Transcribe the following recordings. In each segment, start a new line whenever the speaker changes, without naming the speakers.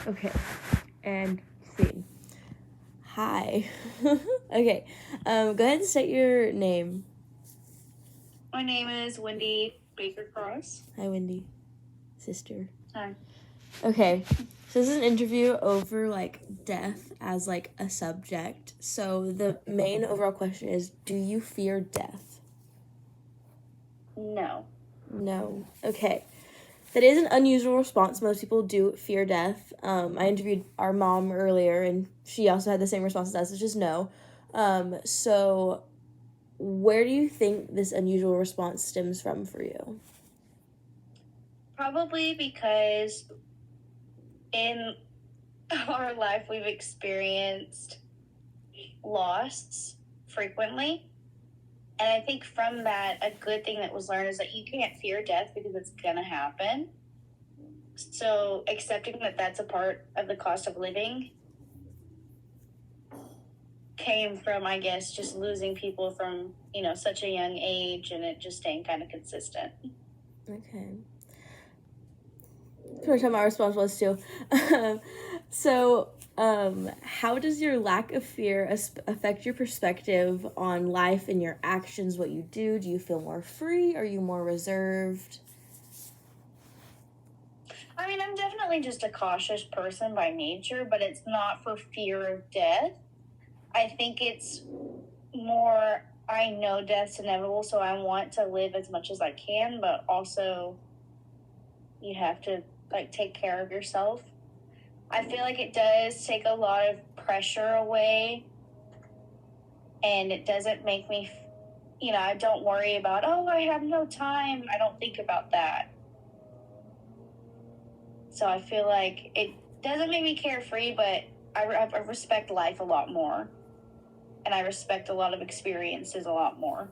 Okay, and scene. Hi. Okay, go ahead and state your name.
My name is Wendy Baker Cross.
Hi, Wendy. Sister.
Hi.
Okay, so this is an interview over, like, death as, like, a subject. So the main overall question is, do you fear death?
No.
No. Okay. That is an unusual response. Most people do fear death. I interviewed our mom earlier, and she also had the same response as us, which is no. So where do you think this unusual response stems from for you?
Probably because in our life we've experienced loss frequently. And I think from that, a good thing that was learned is that you can't fear death because it's going to happen. So accepting that that's a part of the cost of living came from, I guess, just losing people from, such a young age and it just staying kind of consistent.
Okay. Pretty much how my response was too. So, how does your lack of fear affect your perspective on life and your actions, what you do? Do you feel more free? Are you more reserved?
I mean, I'm definitely just a cautious person by nature, but it's not for fear of death. I think it's more, I know death's inevitable, so I want to live as much as I can, but also you have to, take care of yourself. I feel like it does take a lot of pressure away, and it doesn't make me, I don't worry about, I have no time. I don't think about that. So I feel like it doesn't make me carefree, but I respect life a lot more. And I respect a lot of experiences a lot more.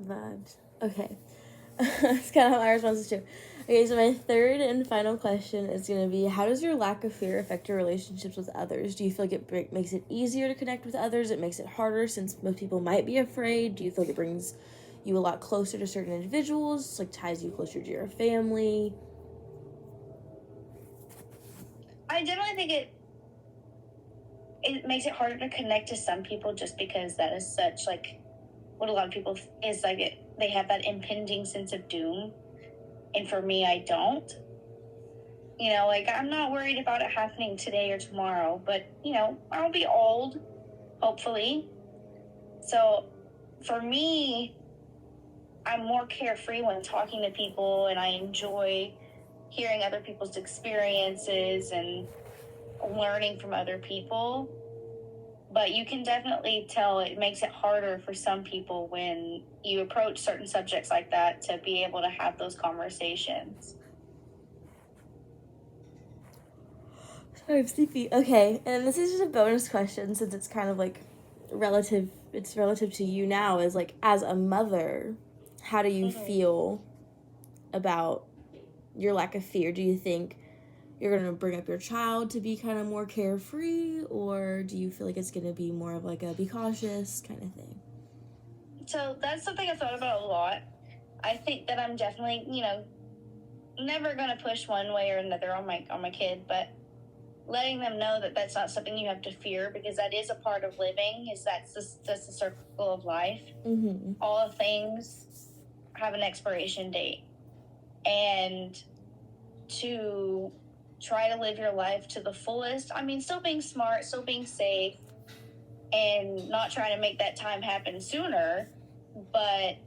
Vibes. Okay. That's kind of how my response is too. Okay, so my third and final question is going to be, how does your lack of fear affect your relationships with others? Do you feel like it makes it easier to connect with others? It makes it harder since most people might be afraid? Do you feel like it brings you a lot closer to certain individuals, like ties you closer to your family?
I definitely think it makes it harder to connect to some people just because that is such what a lot of people is they have that impending sense of doom, and for me I don't. I'm not worried about it happening today or tomorrow, but I'll be old, hopefully. So for me, I'm more carefree when talking to people, and I enjoy hearing other people's experiences and learning from other people. But you can definitely tell it makes it harder for some people when you approach certain subjects like that to be able to have those conversations.
Sorry, I'm sleepy. Okay, and this is just a bonus question since it's kind of like relative. It's relative to you now. Is like, as a mother, how do you feel about your lack of fear? Do you think you're going to bring up your child to be kind of more carefree, or do you feel like it's going to be more of like a be cautious kind of thing?
So that's something I thought about a lot. I think that I'm definitely, never going to push one way or another on my kid, but letting them know that that's not something you have to fear, because that is a part of living. That's the circle of life.
Mm-hmm.
All things have an expiration date, and to try to live your life to the fullest. I mean, still being smart, still being safe, and not trying to make that time happen sooner, but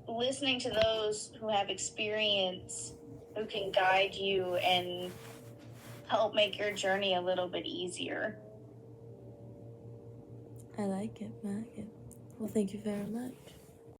listening to those who have experience, who can guide you and help make your journey a little bit easier.
I like it. Well, thank you very much.